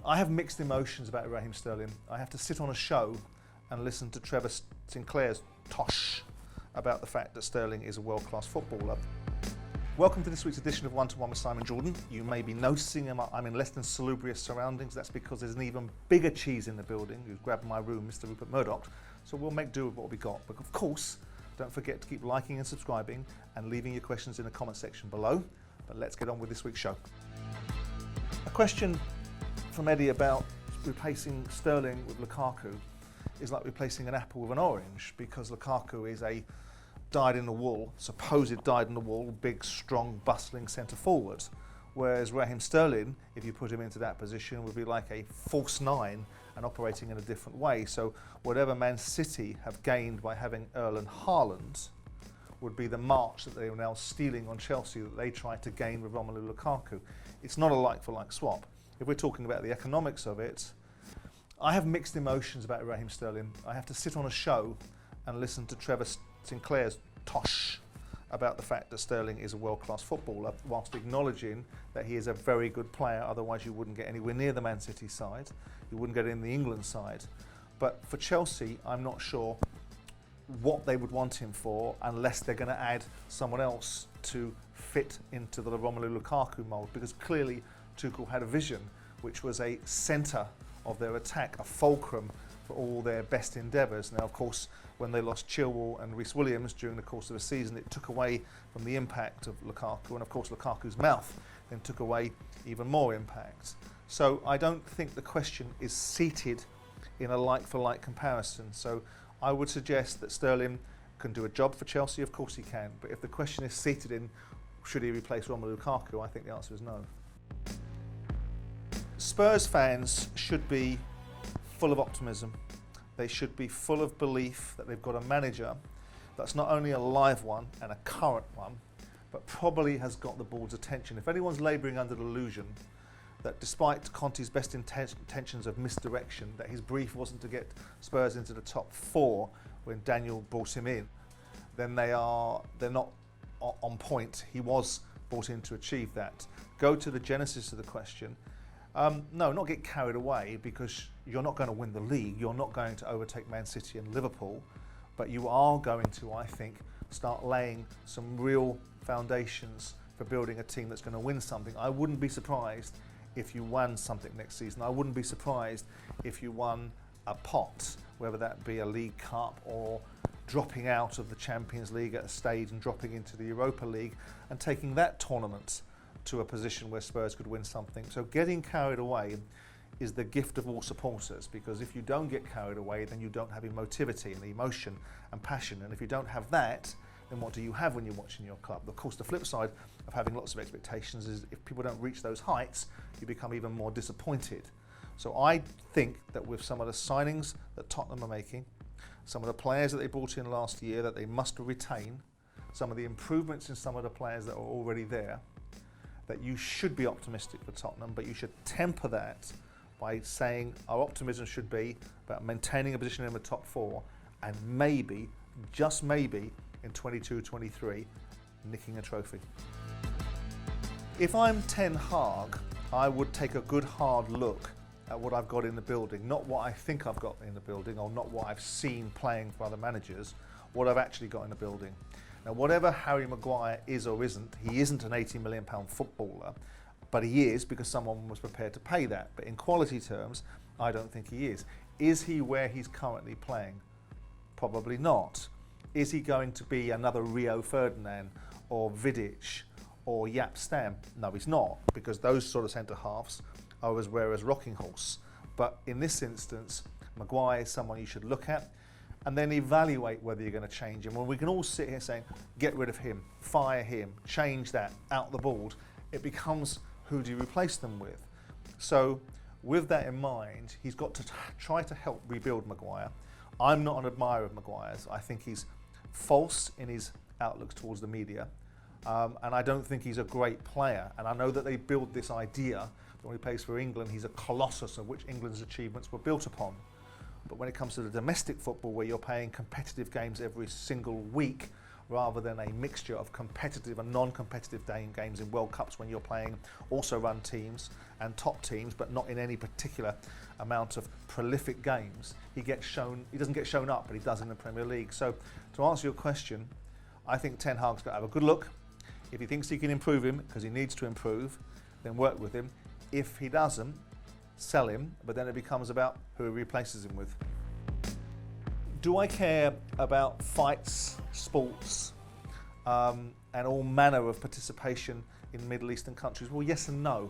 I have mixed emotions about Raheem Sterling. I have to sit on a show and listen to Trevor Sinclair's tosh about the fact that Sterling is a world-class footballer. Welcome to this week's edition of One-2-One with Simon Jordan. You may be noticing I'm in less than salubrious surroundings. That's because there's an even bigger cheese in the building who's grabbed my room, Mr. Rupert Murdoch. So we'll make do with what we got. But of course, don't forget to keep liking and subscribing and leaving your questions in the comment section below. But let's get on with this week's show. A question from Eddie about replacing Sterling with Lukaku is like replacing an apple with an orange, because Lukaku is a dyed-in-the-wool, supposed dyed-in-the-wool, big, strong, bustling centre forward, whereas Raheem Sterling, if you put him into that position, would be like a false nine and operating in a different way. So whatever Man City have gained by having Erling Haaland would be the march that they are now stealing on Chelsea that they tried to gain with Romelu Lukaku. It's not a like-for-like swap. If we're talking about the economics of it, I have mixed emotions about Raheem Sterling. I have to sit on a show and listen to Trevor Sinclair's tosh about the fact that Sterling is a world-class footballer, whilst acknowledging that he is a very good player. Otherwise you wouldn't get anywhere near the Man City side. You wouldn't get in the England side. But for Chelsea, I'm not sure what they would want him for unless they're going to add someone else to fit into the Romelu Lukaku mould, because clearly Tuchel had a vision which was a centre of their attack, a fulcrum for all their best endeavours. Now, of course, when they lost Chilwell and Reece Williams during the course of the season, it took away from the impact of Lukaku, and of course Lukaku's mouth then took away even more impact. So I don't think the question is seated in a like-for-like comparison. So I would suggest that Sterling can do a job for Chelsea. Of course he can, but if the question is seated in should he replace Romelu Lukaku, I think the answer is no. Spurs fans should be full of optimism. They should be full of belief that they've got a manager that's not only a live one and a current one, but probably has got the board's attention. If anyone's labouring under the illusion that despite Conte's best intentions of misdirection, that his brief wasn't to get Spurs into the top four when Daniel brought him in, then they're not on point. He was brought in to achieve that. Go to the genesis of the question. No, not get carried away, because you're not going to win the league. You're not going to overtake Man City and Liverpool, but you are going to, I think, start laying some real foundations for building a team that's going to win something. I wouldn't be surprised if you won something next season. I wouldn't be surprised if you won a pot, whether that be a League Cup or dropping out of the Champions League at a stage and dropping into the Europa League and taking that tournament to a position where Spurs could win something. So getting carried away is the gift of all supporters, because if you don't get carried away, then you don't have emotivity and emotion and passion. And if you don't have that, then what do you have when you're watching your club? Of course, the flip side of having lots of expectations is if people don't reach those heights, you become even more disappointed. So I think that with some of the signings that Tottenham are making, some of the players that they brought in last year that they must retain, some of the improvements in some of the players that are already there, that you should be optimistic for Tottenham, but you should temper that by saying our optimism should be about maintaining a position in the top four and maybe, just maybe, in 22-23, nicking a trophy. If I'm Ten Hag, I would take a good hard look at what I've got in the building, not what I think I've got in the building or not what I've seen playing for other managers, what I've actually got in the building. Now, whatever Harry Maguire is or isn't, he isn't an £80 million footballer, but he is because someone was prepared to pay that. But in quality terms, I don't think he is. Is he where he's currently playing? Probably not. Is he going to be another Rio Ferdinand or Vidic or Jaap Stam? No, he's not, because those sort of centre-halves are as rare as rocking horse. But in this instance, Maguire is someone you should look at and then evaluate whether you're going to change him. When we can all sit here saying, get rid of him, fire him, change that, out the board, it becomes who do you replace them with? So with that in mind, he's got to try to help rebuild Maguire. I'm not an admirer of Maguire's. I think he's false in his outlooks towards the media. And I don't think he's a great player. And I know that they build this idea that when he plays for England, he's a colossus of which England's achievements were built upon. But when it comes to the domestic football, where you're playing competitive games every single week rather than a mixture of competitive and non-competitive games in World Cups when you're playing also run teams and top teams, but not in any particular amount of prolific games. He doesn't get shown up, but he does in the Premier League. So to answer your question, I think Ten Hag's got to have a good look. If he thinks he can improve him, because he needs to improve, then work with him. If he doesn't, sell him, but then it becomes about who he replaces him with. Do I care about fights, sports, and all manner of participation in Middle Eastern countries? Well, yes and no.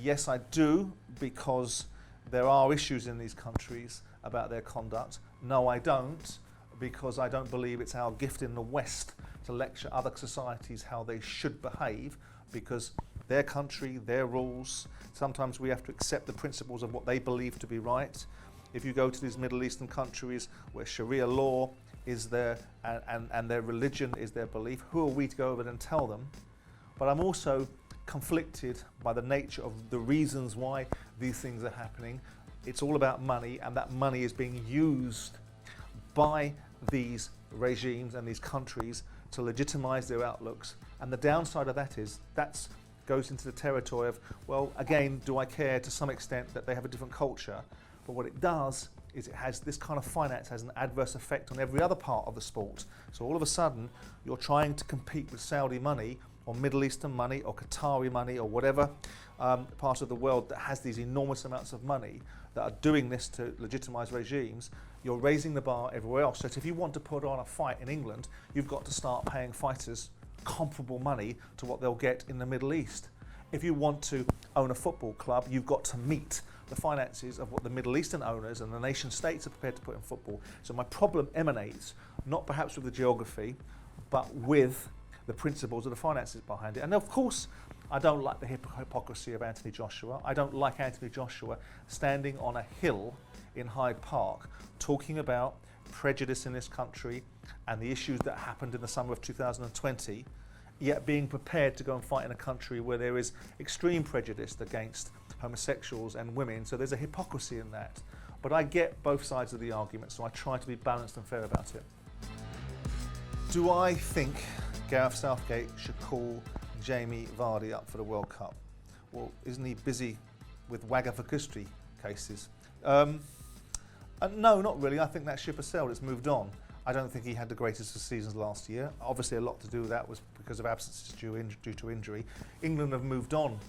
Yes, I do, because there are issues in these countries about their conduct. No, I don't, because I don't believe it's our gift in the West to lecture other societies how they should behave, because their country, their rules, sometimes we have to accept the principles of what they believe to be right. If you go to these Middle Eastern countries where Sharia law is there and their religion is their belief, who are we to go over and tell them? But I'm also conflicted by the nature of the reasons why these things are happening. It's all about money, and that money is being used by these regimes and these countries to legitimize their outlooks. And the downside of that is that goes into the territory of, well, again, do I care to some extent that they have a different culture? But what it does is it has this kind of finance has an adverse effect on every other part of the sport. So all of a sudden, you're trying to compete with Saudi money or Middle Eastern money or Qatari money or whatever part of the world that has these enormous amounts of money that are doing this to legitimize regimes. You're raising the bar everywhere else. So if you want to put on a fight in England, you've got to start paying fighters comparable money to what they'll get in the Middle East. If you want to own a football club, you've got to meet the finances of what the Middle Eastern owners and the nation states are prepared to put in football. So my problem emanates not perhaps with the geography, but with the principles of the finances behind it. And of course, I don't like the hypocrisy of Anthony Joshua. I don't like Anthony Joshua standing on a hill in Hyde Park talking about prejudice in this country and the issues that happened in the summer of 2020, yet being prepared to go and fight in a country where there is extreme prejudice against homosexuals and women. So there's a hypocrisy in that. But I get both sides of the argument, so I try to be balanced and fair about it. Do I think Gareth Southgate should call Jamie Vardy up for the World Cup? Well, isn't he busy with Wagga for Christie cases? No, not really. I think that ship has sailed. It's moved on. I don't think he had the greatest of seasons last year. Obviously, a lot to do with that was because of absences due to injury. England have moved on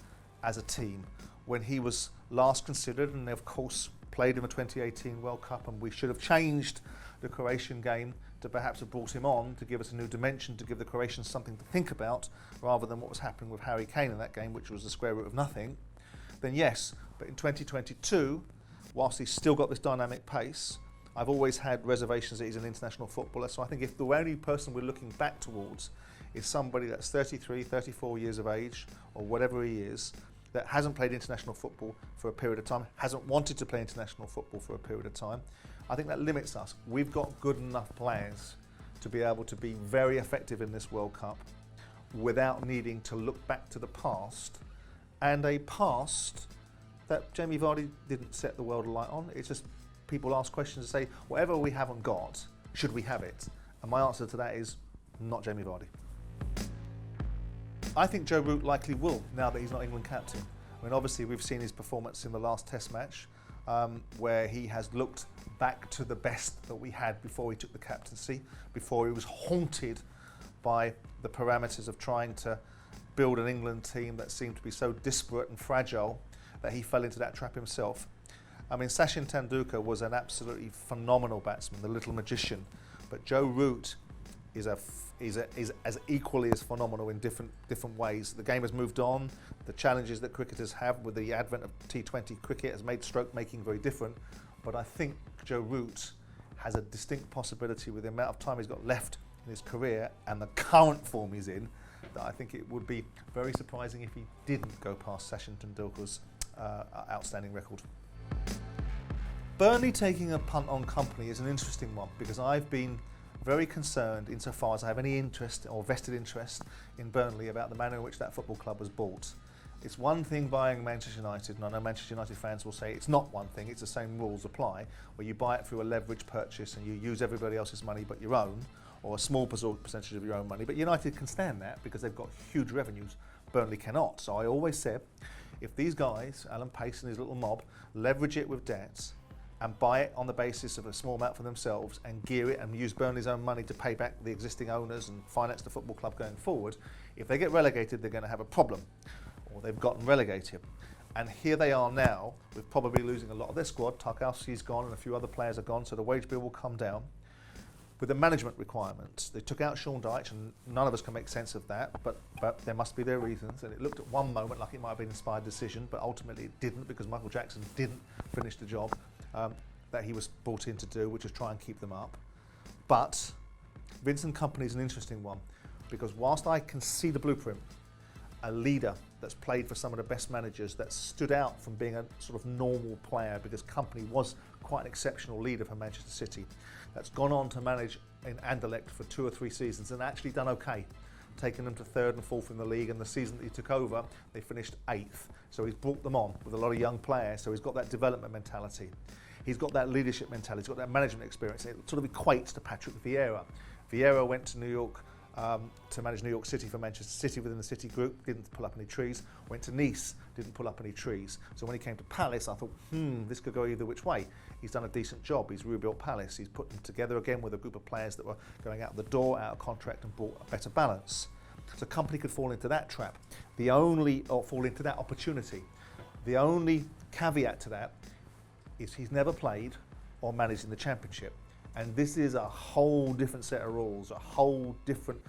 as a team. When he was last considered, and they of course played in the 2018 World Cup, and we should have changed the Croatian game to perhaps have brought him on to give us a new dimension, to give the Croatians something to think about, rather than what was happening with Harry Kane in that game, which was the square root of nothing, then yes. But in 2022, whilst he's still got this dynamic pace, I've always had reservations that he's an international footballer. So I think if the only person we're looking back towards is somebody that's 33, 34 years of age, or whatever he is, that hasn't played international football for a period of time, hasn't wanted to play international football for a period of time, I think that limits us. We've got good enough players to be able to be very effective in this World Cup without needing to look back to the past, and a past that Jamie Vardy didn't set the world alight on. It's just people ask questions and say, whatever we haven't got, should we have it? And my answer to that is, not Jamie Vardy. I think Joe Root likely will, now that he's not England captain. I mean, obviously we've seen his performance in the last Test match, where he has looked back to the best that we had before he took the captaincy, before he was haunted by the parameters of trying to build an England team that seemed to be so disparate and fragile that he fell into that trap himself. I mean, Sachin Tendulkar was an absolutely phenomenal batsman, the little magician, but Joe Root is as equally as phenomenal in different ways. The game has moved on. The challenges that cricketers have with the advent of T20 cricket has made stroke making very different. But I think Joe Root has a distinct possibility with the amount of time he's got left in his career and the current form he's in, that I think it would be very surprising if he didn't go past Sachin Tendulkar's outstanding record. Burnley taking a punt on Company is an interesting one, because I've been very concerned insofar as I have any interest or vested interest in Burnley about the manner in which that football club was bought. It's one thing buying Manchester United, and I know Manchester United fans will say it's not one thing, it's the same rules apply, where you buy it through a leverage purchase and you use everybody else's money but your own, or a small percentage of your own money. But United can stand that because they've got huge revenues. Burnley cannot. So I always said, if these guys, Alan Pace and his little mob, leverage it with debts and buy it on the basis of a small amount for themselves and gear it and use Burnley's own money to pay back the existing owners and finance the football club going forward, if they get relegated, they're going to have a problem, or they've gotten relegated. And here they are now, with probably losing a lot of their squad. Tarkowski's gone and a few other players are gone, so the wage bill will come down. With the management requirements, they took out Sean Dyche, and none of us can make sense of that, but there must be their reasons. And it looked at one moment like it might have been an inspired decision, but ultimately it didn't, because Michael Jackson didn't finish the job that he was brought in to do, which is try and keep them up. But Vincent Kompany is an interesting one, because whilst I can see the blueprint, a leader that's played for some of the best managers, that stood out from being a sort of normal player, because Kompany was quite an exceptional leader for Manchester City, that's gone on to manage in Anderlecht for 2 or 3 seasons and actually done okay, taking them to 3rd and 4th in the league, and the season that he took over, they finished 8th. So he's brought them on with a lot of young players, so he's got that development mentality. He's got that leadership mentality, he's got that management experience. It sort of equates to Patrick Vieira. Vieira went to New York to manage New York City for Manchester City within the City group, didn't pull up any trees. Went to Nice, didn't pull up any trees. So when he came to Palace, I thought, this could go either which way. He's done a decent job. He's rebuilt Palace. He's put them together again with a group of players that were going out the door, out of contract, and brought a better balance. So Kompany could fall into that trap. Or fall into that opportunity. The only caveat to that is he's never played or managed in the Championship. And this is a whole different set of rules, a whole different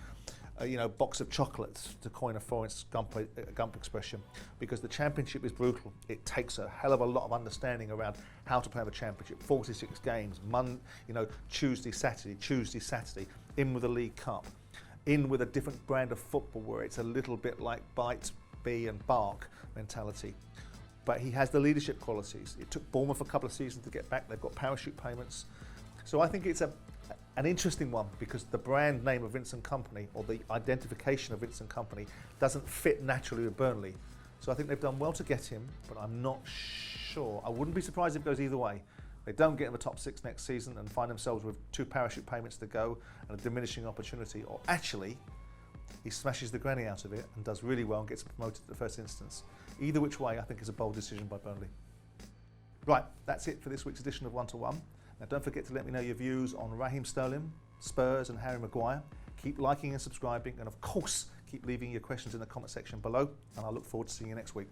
box of chocolates, to coin a Forrest Gump expression, because the Championship is brutal. It takes a hell of a lot of understanding around how to play the Championship. 46 games, Tuesday, Saturday, in with the League Cup, in with a different brand of football where it's a little bit like bite, bee and bark mentality. But he has the leadership qualities. It took Bournemouth a couple of seasons to get back. They've got parachute payments. So I think it's an interesting one, because the brand name of Vincent Kompany, or the identification of Vincent Kompany, doesn't fit naturally with Burnley. So I think they've done well to get him, but I'm not sure. I wouldn't be surprised if it goes either way. They don't get in the top 6 next season and find themselves with 2 parachute payments to go and a diminishing opportunity, or actually he smashes the granny out of it and does really well and gets promoted to the first instance. Either which way, I think is a bold decision by Burnley. Right, that's it for this week's edition of One-to-One. Now don't forget to let me know your views on Raheem Sterling, Spurs and Harry Maguire. Keep liking and subscribing, and of course keep leaving your questions in the comment section below, and I look forward to seeing you next week.